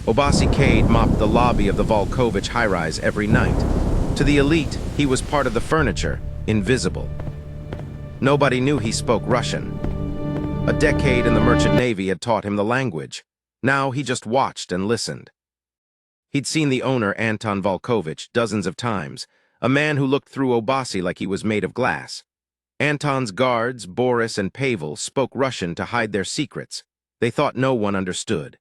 Obasi Kade mopped the lobby of the Volkovich high-rise every night. To the elite, he was part of the furniture, invisible. Nobody knew he spoke Russian. A decade in the Merchant Navy had taught him the language. Now he just watched and listened. He'd seen the owner, Anton Volkovich, dozens of times, a man who looked through Obasi like he was made of glass. Anton's guards, Boris and Pavel, spoke Russian to hide their secrets. They thought no one understood.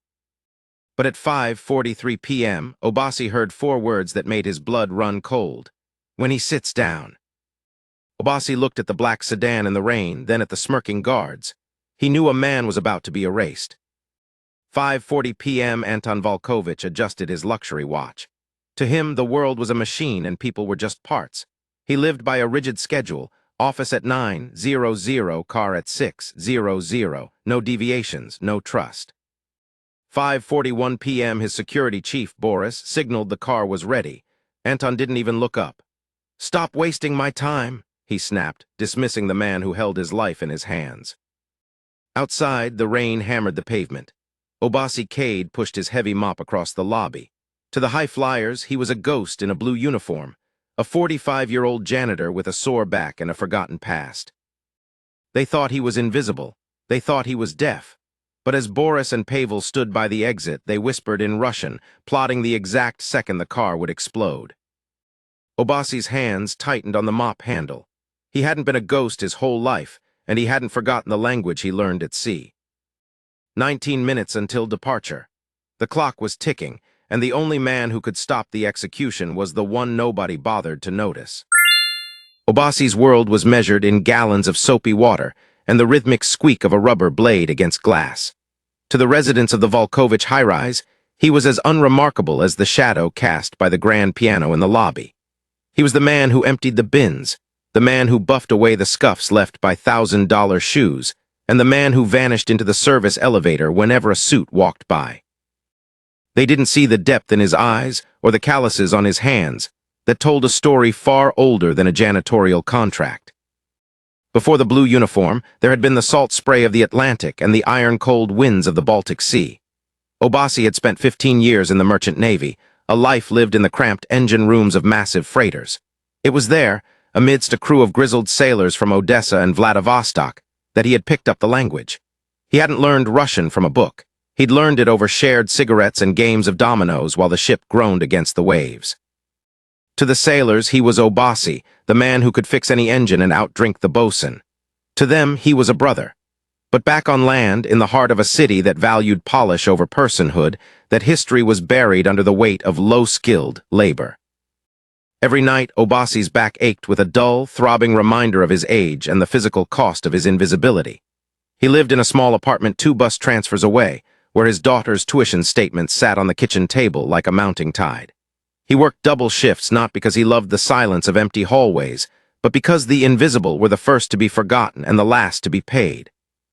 But at 5:43 p.m., Obasi heard 4 words that made his blood run cold. When he sits down. Obasi looked at the black sedan in the rain, then at the smirking guards. He knew a man was about to be erased. 5:40 p.m., Anton Volkovich adjusted his luxury watch. To him, the world was a machine and people were just parts. He lived by a rigid schedule, office at 9:00, car at 6:00, no deviations, no trust. 5:41 p.m., his security chief, Boris, signaled the car was ready. Anton didn't even look up. "Stop wasting my time," he snapped, dismissing the man who held his life in his hands. Outside, the rain hammered the pavement. Obasi Kade pushed his heavy mop across the lobby. To the high flyers, he was a ghost in a blue uniform, a 45-year-old janitor with a sore back and a forgotten past. They thought he was invisible. They thought he was deaf. But as Boris and Pavel stood by the exit, they whispered in Russian, plotting the exact second the car would explode. Obasi's hands tightened on the mop handle. He hadn't been a ghost his whole life, and he hadn't forgotten the language he learned at sea. 19 minutes until departure. The clock was ticking, and the only man who could stop the execution was the one nobody bothered to notice. Obasi's world was measured in gallons of soapy water and the rhythmic squeak of a rubber blade against glass. To the residents of the Volkovich high-rise, he was as unremarkable as the shadow cast by the grand piano in the lobby. He was the man who emptied the bins, the man who buffed away the scuffs left by $1,000 shoes, and the man who vanished into the service elevator whenever a suit walked by. They didn't see the depth in his eyes or the calluses on his hands that told a story far older than a janitorial contract. Before the blue uniform, there had been the salt spray of the Atlantic and the iron-cold winds of the Baltic Sea. Obasi had spent 15 years in the Merchant Navy, a life lived in the cramped engine rooms of massive freighters. It was there, amidst a crew of grizzled sailors from Odessa and Vladivostok, that he had picked up the language. He hadn't learned Russian from a book. He'd learned it over shared cigarettes and games of dominoes while the ship groaned against the waves. To the sailors, he was Obasi, the man who could fix any engine and outdrink the bosun. To them, he was a brother. But back on land, in the heart of a city that valued polish over personhood, that history was buried under the weight of low-skilled labor. Every night, Obasi's back ached with a dull, throbbing reminder of his age and the physical cost of his invisibility. He lived in a small apartment 2 bus transfers away, where his daughter's tuition statements sat on the kitchen table like a mounting tide. He worked double shifts not because he loved the silence of empty hallways, but because the invisible were the first to be forgotten and the last to be paid.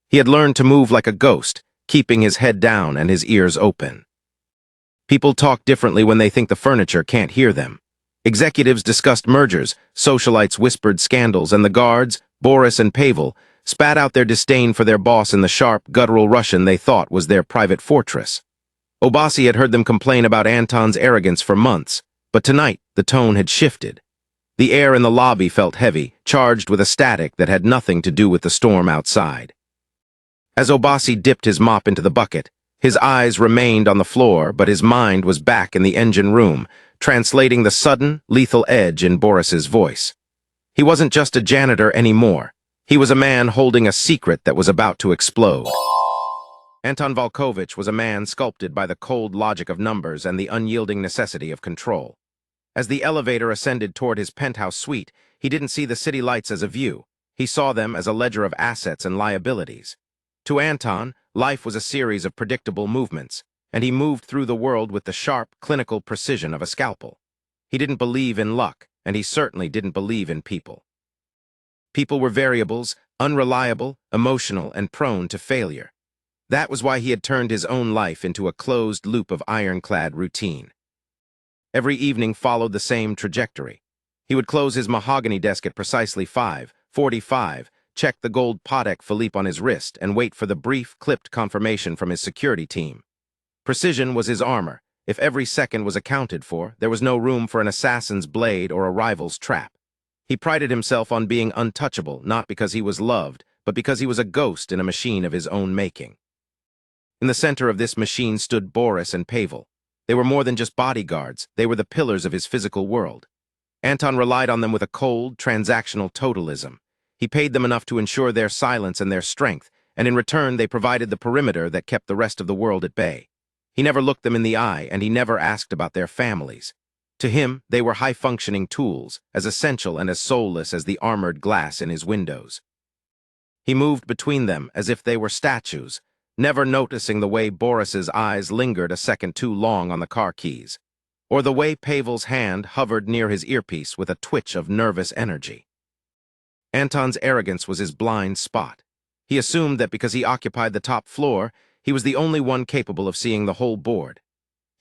He had learned to move like a ghost, keeping his head down and his ears open. People talk differently when they think the furniture can't hear them. Executives discussed mergers, socialites whispered scandals, and the guards, Boris and Pavel, spat out their disdain for their boss in the sharp, guttural Russian they thought was their private fortress. Obasi had heard them complain about Anton's arrogance for months, but tonight the tone had shifted. The air in the lobby felt heavy, charged with a static that had nothing to do with the storm outside. As Obasi dipped his mop into the bucket, his eyes remained on the floor, but his mind was back in the engine room, translating the sudden, lethal edge in Boris's voice. He wasn't just a janitor anymore. He was a man holding a secret that was about to explode. Anton Volkovich was a man sculpted by the cold logic of numbers and the unyielding necessity of control. As the elevator ascended toward his penthouse suite, he didn't see the city lights as a view. He saw them as a ledger of assets and liabilities. To Anton, life was a series of predictable movements, and he moved through the world with the sharp, clinical precision of a scalpel. He didn't believe in luck, and he certainly didn't believe in people. People were variables, unreliable, emotional, and prone to failure. That was why he had turned his own life into a closed loop of ironclad routine. Every evening followed the same trajectory. He would close his mahogany desk at precisely 5:45, check the gold Patek Philippe on his wrist, and wait for the brief, clipped confirmation from his security team. Precision was his armor. If every second was accounted for, there was no room for an assassin's blade or a rival's trap. He prided himself on being untouchable, not because he was loved, but because he was a ghost in a machine of his own making. In the center of this machine stood Boris and Pavel. They were more than just bodyguards, they were the pillars of his physical world. Anton relied on them with a cold, transactional totalism. He paid them enough to ensure their silence and their strength, and in return they provided the perimeter that kept the rest of the world at bay. He never looked them in the eye, and he never asked about their families. To him, they were high-functioning tools, as essential and as soulless as the armored glass in his windows. He moved between them as if they were statues, never noticing the way Boris's eyes lingered a second too long on the car keys, or the way Pavel's hand hovered near his earpiece with a twitch of nervous energy. Anton's arrogance was his blind spot. He assumed that because he occupied the top floor, he was the only one capable of seeing the whole board.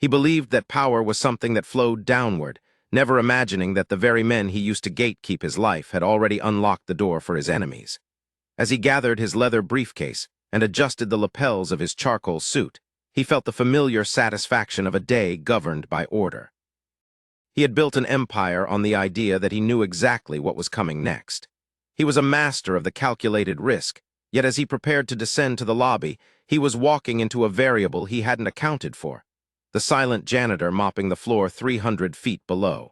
He believed that power was something that flowed downward, never imagining that the very men he used to gatekeep his life had already unlocked the door for his enemies. As he gathered his leather briefcase and adjusted the lapels of his charcoal suit, he felt the familiar satisfaction of a day governed by order. He had built an empire on the idea that he knew exactly what was coming next. He was a master of the calculated risk, yet as he prepared to descend to the lobby, he was walking into a variable he hadn't accounted for: the silent janitor mopping the floor 300 feet below.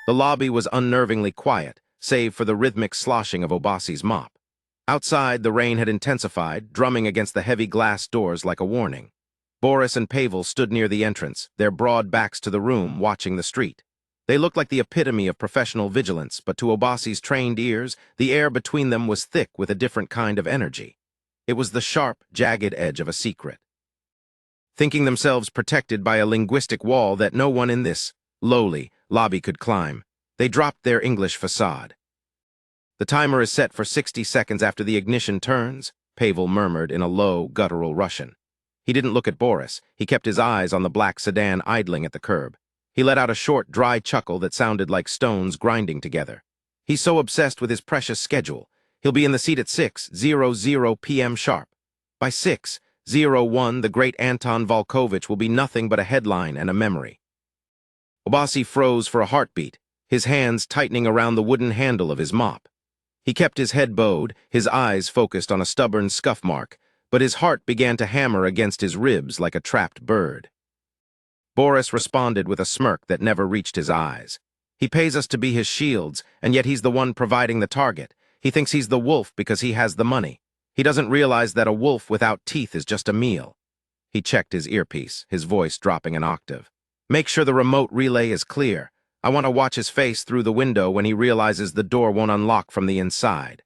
The lobby was unnervingly quiet, save for the rhythmic sloshing of Obasi's mop. Outside, the rain had intensified, drumming against the heavy glass doors like a warning. Boris and Pavel stood near the entrance, their broad backs to the room, watching the street. They looked like the epitome of professional vigilance, but to Obasi's trained ears, the air between them was thick with a different kind of energy. It was the sharp, jagged edge of a secret. Thinking themselves protected by a linguistic wall that no one in this lowly lobby could climb, they dropped their English facade. "The timer is set for 60 seconds after the ignition turns," Pavel murmured in a low, guttural Russian. He didn't look at Boris. He kept his eyes on the black sedan idling at the curb. He let out a short, dry chuckle that sounded like stones grinding together. He's so obsessed with his precious schedule. He'll be in the seat at 6:00 p.m. sharp. By 6:01, the great Anton Volkovich will be nothing but a headline and a memory. Obasi froze for a heartbeat, his hands tightening around the wooden handle of his mop. He kept his head bowed, his eyes focused on a stubborn scuff mark, but his heart began to hammer against his ribs like a trapped bird. Boris responded with a smirk that never reached his eyes. "He pays us to be his shields, and yet he's the one providing the target. He thinks he's the wolf because he has the money. He doesn't realize that a wolf without teeth is just a meal." He checked his earpiece, his voice dropping an octave. "Make sure the remote relay is clear. I want to watch his face through the window when he realizes the door won't unlock from the inside."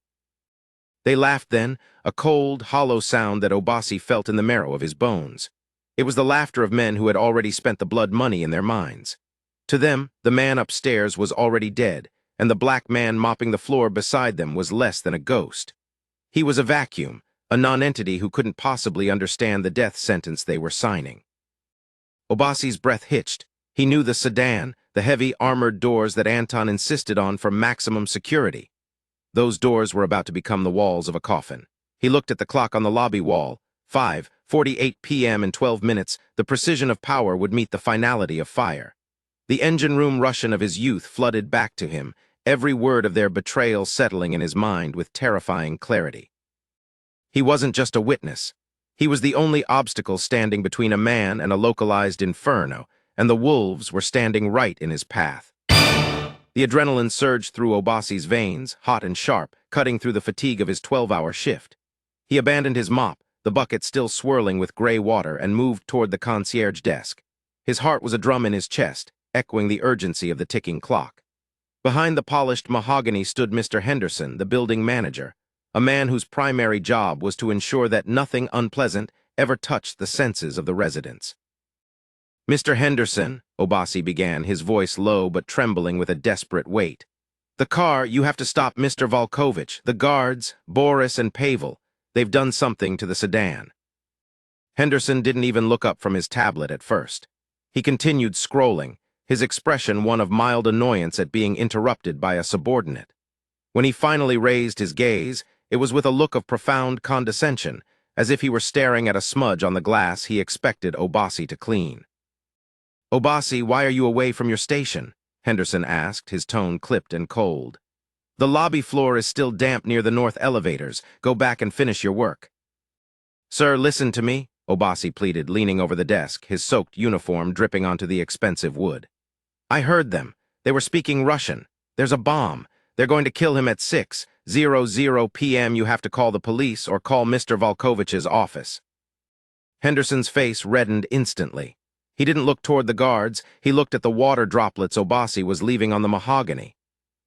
They laughed then, a cold, hollow sound that Obasi felt in the marrow of his bones. It was the laughter of men who had already spent the blood money in their minds. To them, the man upstairs was already dead, and the black man mopping the floor beside them was less than a ghost. He was a vacuum, a nonentity who couldn't possibly understand the death sentence they were signing. Obasi's breath hitched. He knew the sedan, the heavy armored doors that Anton insisted on for maximum security. Those doors were about to become the walls of a coffin. He looked at the clock on the lobby wall. 5:48 p.m. in 12 minutes, the precision of power would meet the finality of fire. The engine room Russian of his youth flooded back to him, every word of their betrayal settling in his mind with terrifying clarity. He wasn't just a witness. He was the only obstacle standing between a man and a localized inferno, and the wolves were standing right in his path. The adrenaline surged through Obasi's veins, hot and sharp, cutting through the fatigue of his 12-hour shift. He abandoned his mop, the bucket still swirling with gray water, and moved toward the concierge desk. His heart was a drum in his chest, echoing the urgency of the ticking clock. Behind the polished mahogany stood Mr. Henderson, the building manager, a man whose primary job was to ensure that nothing unpleasant ever touched the senses of the residents. "Mr. Henderson," Obasi began, his voice low but trembling with a desperate weight. "The car, you have to stop Mr. Volkovich, the guards, Boris and Pavel. They've done something to the sedan." Henderson didn't even look up from his tablet at first. He continued scrolling, his expression one of mild annoyance at being interrupted by a subordinate. When he finally raised his gaze, it was with a look of profound condescension, As if he were staring at a smudge on the glass he expected Obasi to clean. "Obasi, why are you away from your station?" Henderson asked, his tone clipped and cold. "The lobby floor is still damp near the north elevators. Go back and finish your work." "Sir, listen to me," Obasi pleaded, leaning over the desk, his soaked uniform dripping onto the expensive wood. "I heard them. They were speaking Russian. There's a bomb. They're going to kill him at 6:00 p.m. You have to call the police or call Mr. Volkovich's office." Henderson's face reddened instantly. He didn't look toward the guards. He looked at the water droplets Obasi was leaving on the mahogany.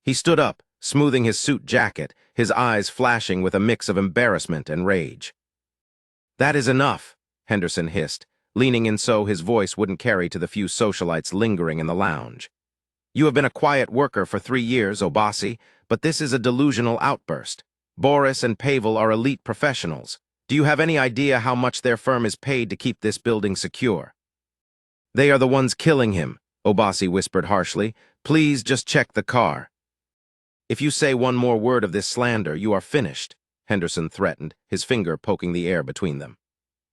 He stood up, smoothing his suit jacket, his eyes flashing with a mix of embarrassment and rage. "That is enough," Henderson hissed, leaning in so his voice wouldn't carry to the few socialites lingering in the lounge. "You have been a quiet worker for 3 years, Obasi, but this is a delusional outburst. Boris and Pavel are elite professionals. Do you have any idea how much their firm is paid to keep this building secure?" "They are the ones killing him," Obasi whispered harshly. "Please just check the car." "If you say one more word of this slander, you are finished," Henderson threatened, his finger poking the air between them.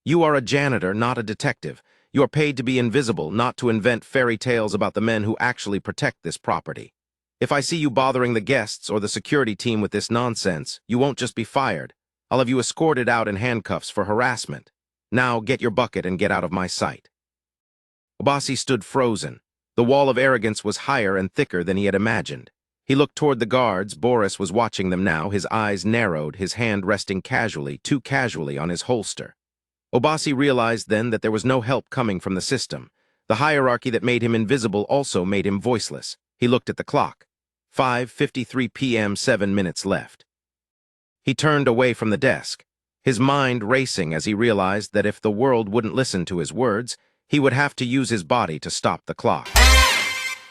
"You are a janitor, not a detective. You are paid to be invisible, not to invent fairy tales about the men who actually protect this property. If I see you bothering the guests or the security team with this nonsense, you won't just be fired. I'll have you escorted out in handcuffs for harassment. Now get your bucket and get out of my sight." Obasi stood frozen. The wall of arrogance was higher and thicker than he had imagined. He looked toward the guards. Boris was watching them now, his eyes narrowed, his hand resting casually, too casually, on his holster. Obasi realized then that there was no help coming from the system. The hierarchy that made him invisible also made him voiceless. He looked at the clock. 5:53 p.m., 7 minutes left. He turned away from the desk, his mind racing as he realized that if the world wouldn't listen to his words, he would have to use his body to stop the clock.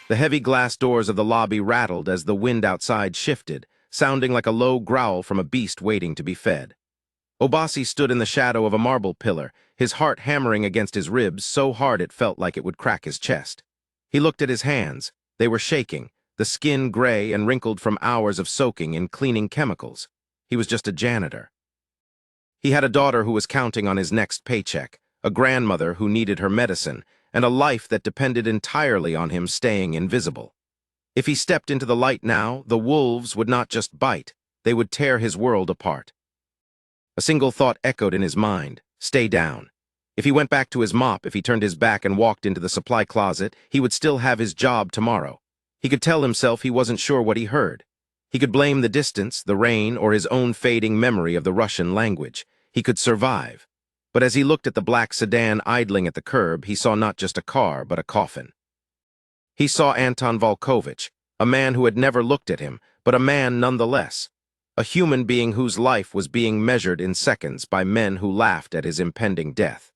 The heavy glass doors of the lobby rattled as the wind outside shifted, sounding like a low growl from a beast waiting to be fed. Obasi stood in the shadow of a marble pillar, his heart hammering against his ribs so hard it felt like it would crack his chest. He looked at his hands. They were shaking, the skin gray and wrinkled from hours of soaking in cleaning chemicals. He was just a janitor. He had a daughter who was counting on his next paycheck, a grandmother who needed her medicine, and a life that depended entirely on him staying invisible. If he stepped into the light now, the wolves would not just bite, they would tear his world apart. A single thought echoed in his mind: stay down. If he went back to his mop, if he turned his back and walked into the supply closet, he would still have his job tomorrow. He could tell himself he wasn't sure what he heard. He could blame the distance, the rain, or his own fading memory of the Russian language. He could survive. But as he looked at the black sedan idling at the curb, he saw not just a car, but a coffin. He saw Anton Volkovich, a man who had never looked at him, but a man nonetheless. A human being whose life was being measured in seconds by men who laughed at his impending death.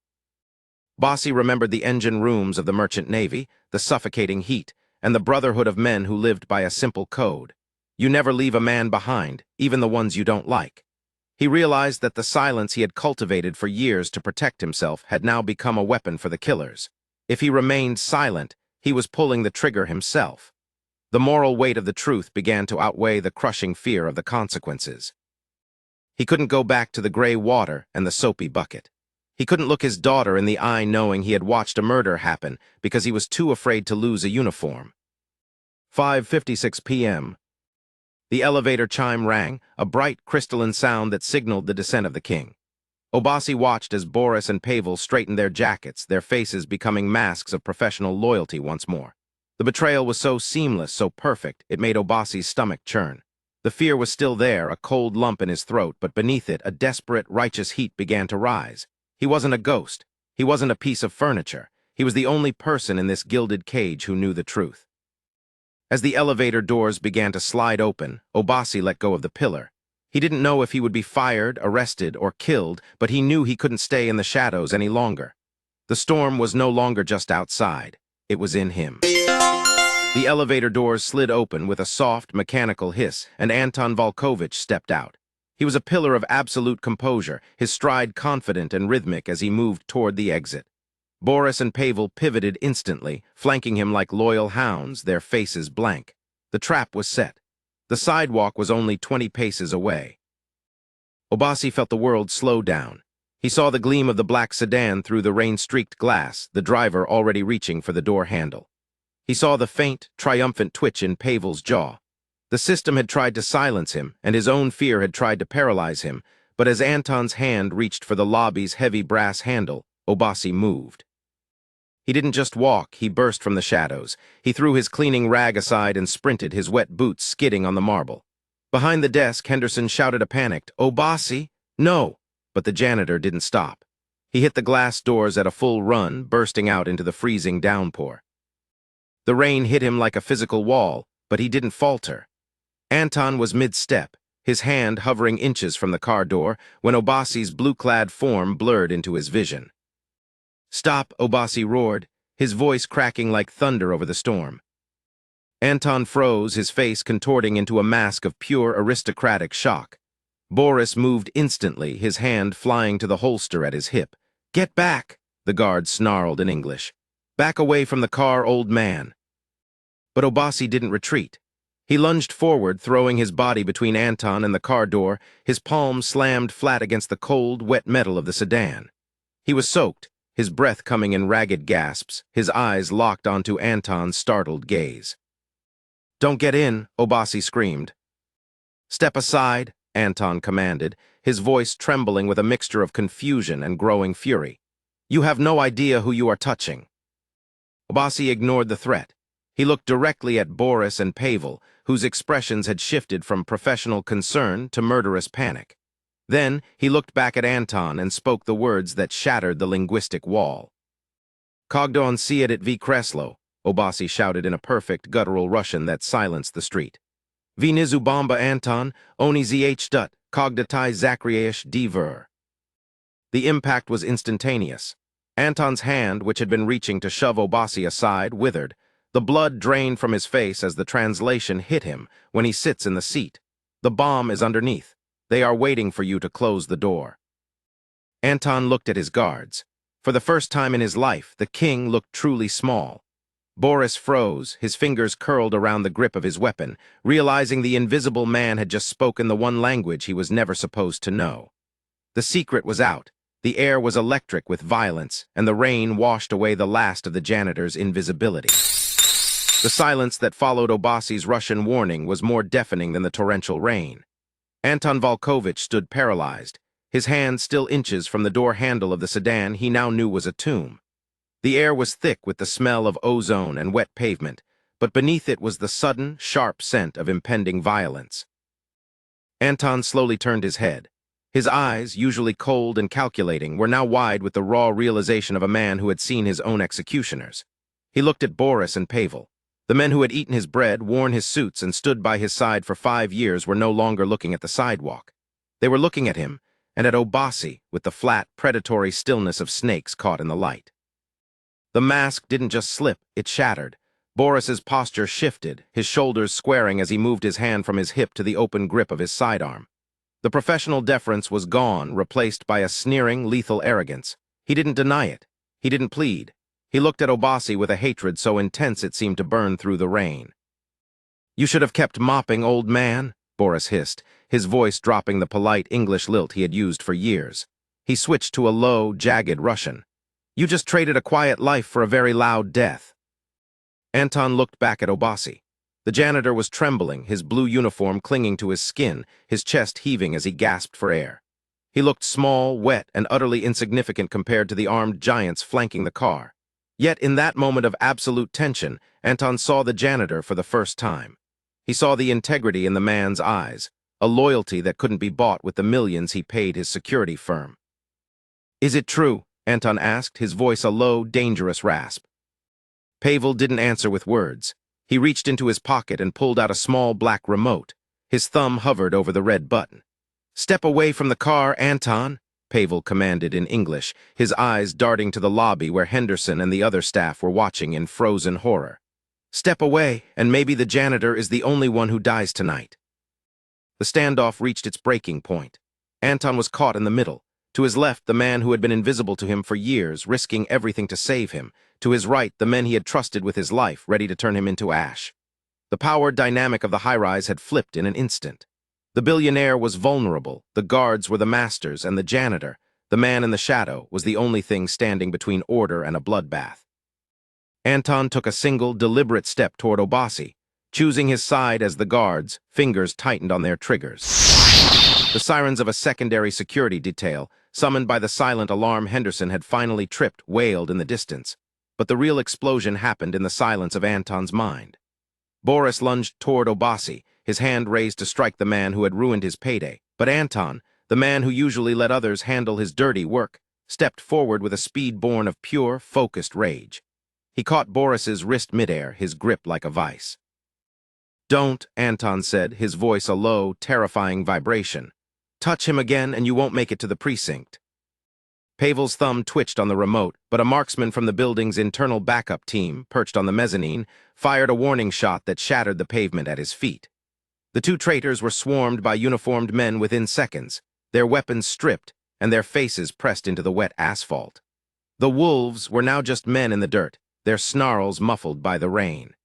Obasi remembered the engine rooms of the merchant navy, the suffocating heat, and the brotherhood of men who lived by a simple code. You never leave a man behind, even the ones you don't like. He realized that the silence he had cultivated for years to protect himself had now become a weapon for the killers. If he remained silent, he was pulling the trigger himself. The moral weight of the truth began to outweigh the crushing fear of the consequences. He couldn't go back to the gray water and the soapy bucket. He couldn't look his daughter in the eye knowing he had watched a murder happen because he was too afraid to lose a uniform. 5:56 p.m. The elevator chime rang, a bright, crystalline sound that signaled the descent of the king. Obasi watched as Boris and Pavel straightened their jackets, their faces becoming masks of professional loyalty once more. The betrayal was so seamless, so perfect, it made Obasi's stomach churn. The fear was still there, a cold lump in his throat, but beneath it, a desperate, righteous heat began to rise. He wasn't a ghost. He wasn't a piece of furniture. He was the only person in this gilded cage who knew the truth. As the elevator doors began to slide open, Obasi let go of the pillar. He didn't know if he would be fired, arrested, or killed, but he knew he couldn't stay in the shadows any longer. The storm was no longer just outside. It was in him. The elevator doors slid open with a soft, mechanical hiss, and Anton Volkovich stepped out. He was a pillar of absolute composure, his stride confident and rhythmic as he moved toward the exit. Boris and Pavel pivoted instantly, flanking him like loyal hounds, their faces blank. The trap was set. The sidewalk was only 20 paces away. Obasi felt the world slow down. He saw the gleam of the black sedan through the rain-streaked glass, the driver already reaching for the door handle. He saw the faint, triumphant twitch in Pavel's jaw. The system had tried to silence him, and his own fear had tried to paralyze him, but as Anton's hand reached for the lobby's heavy brass handle, Obasi moved. He didn't just walk, he burst from the shadows. He threw his cleaning rag aside and sprinted, his wet boots skidding on the marble. Behind the desk, Henderson shouted a panicked, "Obasi, no!" But the janitor didn't stop. He hit the glass doors at a full run, bursting out into the freezing downpour. The rain hit him like a physical wall, but he didn't falter. Anton was mid-step, his hand hovering inches from the car door, when Obasi's blue-clad form blurred into his vision. "Stop," Obasi roared, his voice cracking like thunder over the storm. Anton froze, his face contorting into a mask of pure aristocratic shock. Boris moved instantly, his hand flying to the holster at his hip. "Get back," the guard snarled in English. "Back away from the car, old man." But Obasi didn't retreat. He lunged forward, throwing his body between Anton and the car door, his palm slammed flat against the cold, wet metal of the sedan. He was soaked, his breath coming in ragged gasps, his eyes locked onto Anton's startled gaze. "Don't get in," Obasi screamed. "Step aside," Anton commanded, his voice trembling with a mixture of confusion and growing fury. "You have no idea who you are touching." Obasi ignored the threat. He looked directly at Boris and Pavel, whose expressions had shifted from professional concern to murderous panic. Then he looked back at Anton and spoke the words that shattered the linguistic wall. "Kogdo on siedit v kreslo," Obasi shouted in a perfect guttural Russian that silenced the street. "Vi nizu bomba Anton, oni zhdut, kogdatai zakriaish diver." The impact was instantaneous. Anton's hand, which had been reaching to shove Obasi aside, withered. The blood drained from his face as the translation hit him when he sits in the seat. "The bomb is underneath. They are waiting for you to close the door." Anton looked at his guards. For the first time in his life, the king looked truly small. Boris froze, his fingers curled around the grip of his weapon, realizing the invisible man had just spoken the one language he was never supposed to know. The secret was out. The air was electric with violence, and the rain washed away the last of the janitor's invisibility. The silence that followed Obasi's Russian warning was more deafening than the torrential rain. Anton Volkovich stood paralyzed, his hand still inches from the door handle of the sedan he now knew was a tomb. The air was thick with the smell of ozone and wet pavement, but beneath it was the sudden, sharp scent of impending violence. Anton slowly turned his head. His eyes, usually cold and calculating, were now wide with the raw realization of a man who had seen his own executioners. He looked at Boris and Pavel. The men who had eaten his bread, worn his suits, and stood by his side for 5 years were no longer looking at the sidewalk. They were looking at him, and at Obasi, with the flat, predatory stillness of snakes caught in the light. The mask didn't just slip, it shattered. Boris's posture shifted, his shoulders squaring as he moved his hand from his hip to the open grip of his sidearm. The professional deference was gone, replaced by a sneering, lethal arrogance. He didn't deny it. He didn't plead. He looked at Obasi with a hatred so intense it seemed to burn through the rain. "You should have kept mopping, old man," Boris hissed, his voice dropping the polite English lilt he had used for years. He switched to a low, jagged Russian. "You just traded a quiet life for a very loud death." Anton looked back at Obasi. The janitor was trembling, his blue uniform clinging to his skin, his chest heaving as he gasped for air. He looked small, wet, and utterly insignificant compared to the armed giants flanking the car. Yet in that moment of absolute tension, Anton saw the janitor for the first time. He saw the integrity in the man's eyes, a loyalty that couldn't be bought with the millions he paid his security firm. "Is it true?" Anton asked, his voice a low, dangerous rasp. Pavel didn't answer with words. He reached into his pocket and pulled out a small black remote. His thumb hovered over the red button. "Step away from the car, Anton," Pavel commanded in English, his eyes darting to the lobby where Henderson and the other staff were watching in frozen horror. "Step away, and maybe the janitor is the only one who dies tonight." The standoff reached its breaking point. Anton was caught in the middle. To his left, the man who had been invisible to him for years, risking everything to save him. To his right, the men he had trusted with his life, ready to turn him into ash. The power dynamic of the high-rise had flipped in an instant. The billionaire was vulnerable, the guards were the masters, and the janitor, The man in the shadow was the only thing standing between order and a bloodbath. Anton took a single, deliberate step toward Obasi, choosing his side as the guards' fingers tightened on their triggers. The sirens of a secondary security detail, summoned by the silent alarm Henderson had finally tripped, wailed in the distance. But the real explosion happened in the silence of Anton's mind. Boris lunged toward Obasi, his hand raised to strike the man who had ruined his payday. But Anton, the man who usually let others handle his dirty work, stepped forward with a speed born of pure, focused rage. He caught Boris's wrist midair, his grip like a vice. "Don't," Anton said, his voice a low, terrifying vibration. "Touch him again and you won't make it to the precinct." Pavel's thumb twitched on the remote, but a marksman from the building's internal backup team, perched on the mezzanine, fired a warning shot that shattered the pavement at his feet. The two traitors were swarmed by uniformed men within seconds, their weapons stripped and their faces pressed into the wet asphalt. The wolves were now just men in the dirt, their snarls muffled by the rain.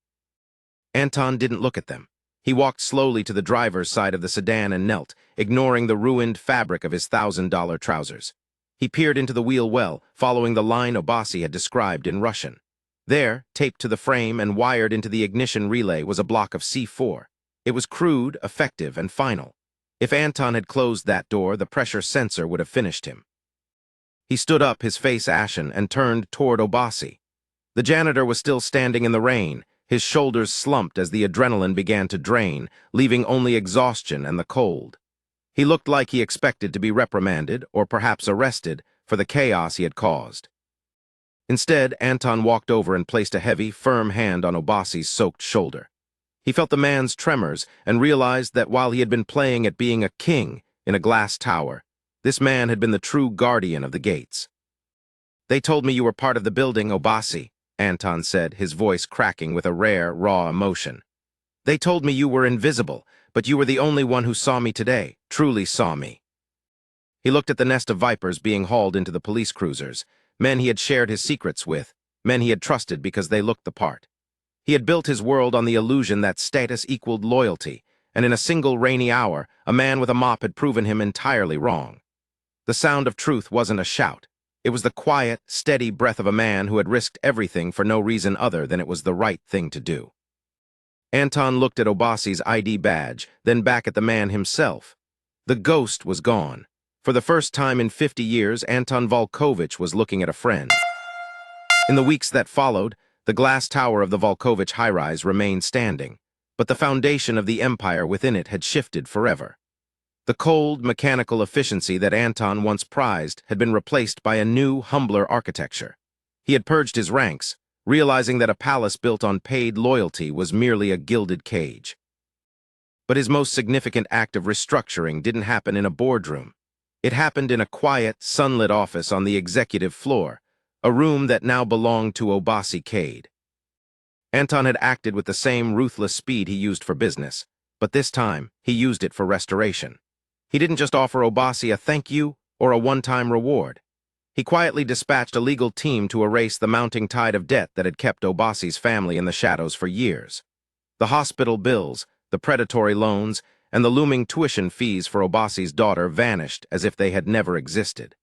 Anton didn't look at them. He walked slowly to the driver's side of the sedan and knelt, ignoring the ruined fabric of his $1,000 trousers. He peered into the wheel well, following the line Obasi had described in Russian. There, taped to the frame and wired into the ignition relay, was a block of C4. It was crude, effective, and final. If Anton had closed that door, the pressure sensor would have finished him. He stood up, his face ashen, and turned toward Obasi. The janitor was still standing in the rain, his shoulders slumped as the adrenaline began to drain, leaving only exhaustion and the cold. He looked like he expected to be reprimanded, or perhaps arrested, for the chaos he had caused. Instead, Anton walked over and placed a heavy, firm hand on Obasi's soaked shoulder. He felt the man's tremors and realized that while he had been playing at being a king in a glass tower, this man had been the true guardian of the gates. "They told me you were part of the building, Obasi," Anton said, his voice cracking with a rare, raw emotion. "They told me you were invisible, but you were the only one who saw me today, truly saw me." He looked at the nest of vipers being hauled into the police cruisers, men he had shared his secrets with, men he had trusted because they looked the part. He had built his world on the illusion that status equaled loyalty, and in a single rainy hour, a man with a mop had proven him entirely wrong. The sound of truth wasn't a shout. It was the quiet, steady breath of a man who had risked everything for no reason other than it was the right thing to do. Anton looked at Obasi's ID badge, then back at the man himself. The ghost was gone. For the first time in 50 years, Anton Volkovich was looking at a friend. In the weeks that followed, the glass tower of the Volkovich high-rise remained standing, but the foundation of the empire within it had shifted forever. The cold, mechanical efficiency that Anton once prized had been replaced by a new, humbler architecture. He had purged his ranks, realizing that a palace built on paid loyalty was merely a gilded cage. But his most significant act of restructuring didn't happen in a boardroom. It happened in a quiet, sunlit office on the executive floor, a room that now belonged to Obasi Kade. Anton had acted with the same ruthless speed he used for business, but this time he used it for restoration. He didn't just offer Obasi a thank you or a one-time reward. He quietly dispatched a legal team to erase the mounting tide of debt that had kept Obasi's family in the shadows for years. The hospital bills, the predatory loans, and the looming tuition fees for Obasi's daughter vanished as if they had never existed.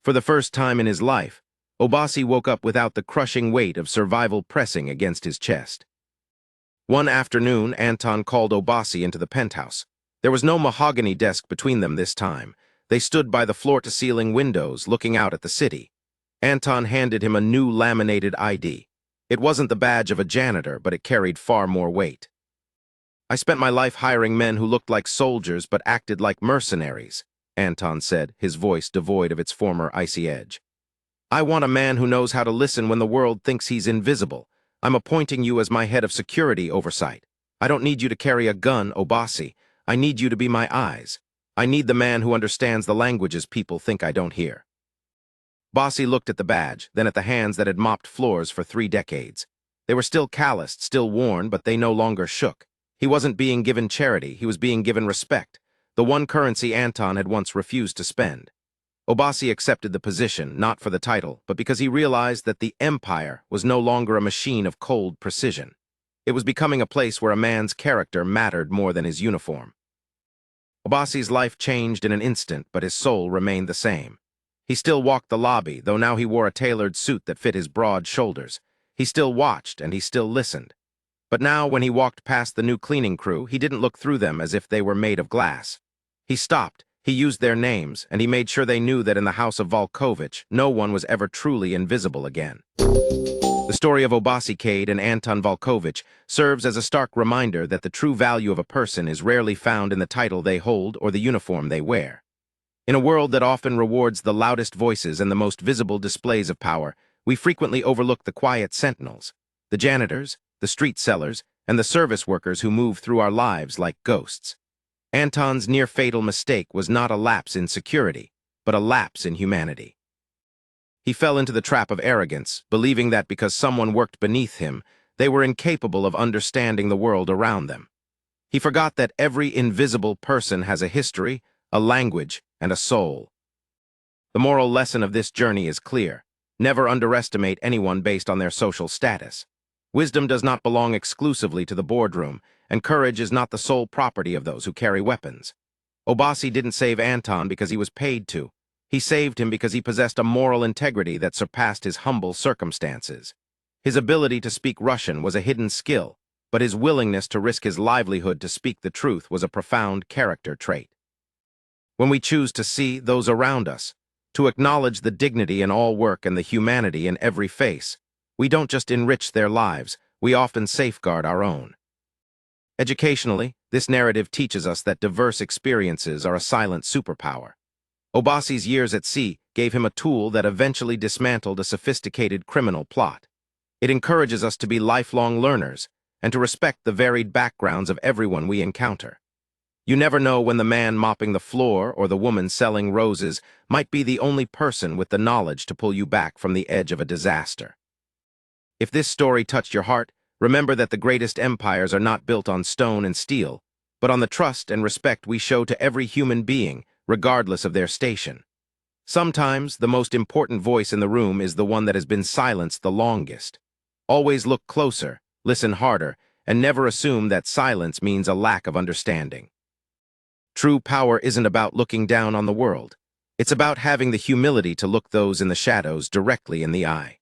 For the first time in his life, Obasi woke up without the crushing weight of survival pressing against his chest. One afternoon, Anton called Obasi into the penthouse. There was no mahogany desk between them this time. They stood by the floor-to-ceiling windows, looking out at the city. Anton handed him a new laminated ID. It wasn't the badge of a janitor, but it carried far more weight. "I spent my life hiring men who looked like soldiers but acted like mercenaries," Anton said, his voice devoid of its former icy edge. "I want a man who knows how to listen when the world thinks he's invisible. I'm appointing you as my head of security oversight. I don't need you to carry a gun, Obasi. I need you to be my eyes. I need the man who understands the languages people think I don't hear." Obasi looked at the badge, then at the hands that had mopped floors for 3 decades. They were still calloused, still worn, but they no longer shook. He wasn't being given charity, he was being given respect, the one currency Anton had once refused to spend. Obasi accepted the position, not for the title, but because he realized that the empire was no longer a machine of cold precision. It was becoming a place where a man's character mattered more than his uniform. Obasi's life changed in an instant, but his soul remained the same. He still walked the lobby, though now he wore a tailored suit that fit his broad shoulders. He still watched, and he still listened. But now, when he walked past the new cleaning crew, he didn't look through them as if they were made of glass. He stopped, he used their names, and he made sure they knew that in the house of Volkovich, no one was ever truly invisible again. The story of Obasi Kade and Anton Volkovich serves as a stark reminder that the true value of a person is rarely found in the title they hold or the uniform they wear. In a world that often rewards the loudest voices and the most visible displays of power, we frequently overlook the quiet sentinels, the janitors, the street sellers, and the service workers who move through our lives like ghosts. Anton's near-fatal mistake was not a lapse in security, but a lapse in humanity. He fell into the trap of arrogance, believing that because someone worked beneath him, they were incapable of understanding the world around them. He forgot that every invisible person has a history, a language, and a soul. The moral lesson of this journey is clear. Never underestimate anyone based on their social status. Wisdom does not belong exclusively to the boardroom, and courage is not the sole property of those who carry weapons. Obasi didn't save Anton because he was paid to. He saved him because he possessed a moral integrity that surpassed his humble circumstances. His ability to speak Russian was a hidden skill, but his willingness to risk his livelihood to speak the truth was a profound character trait. When we choose to see those around us, to acknowledge the dignity in all work and the humanity in every face, we don't just enrich their lives, we often safeguard our own. Educationally, this narrative teaches us that diverse experiences are a silent superpower. Obasi's years at sea gave him a tool that eventually dismantled a sophisticated criminal plot. It encourages us to be lifelong learners and to respect the varied backgrounds of everyone we encounter. You never know when the man mopping the floor or the woman selling roses might be the only person with the knowledge to pull you back from the edge of a disaster. If this story touched your heart, remember that the greatest empires are not built on stone and steel, but on the trust and respect we show to every human being, regardless of their station. Sometimes, the most important voice in the room is the one that has been silenced the longest. Always look closer, listen harder, and never assume that silence means a lack of understanding. True power isn't about looking down on the world. It's about having the humility to look those in the shadows directly in the eye.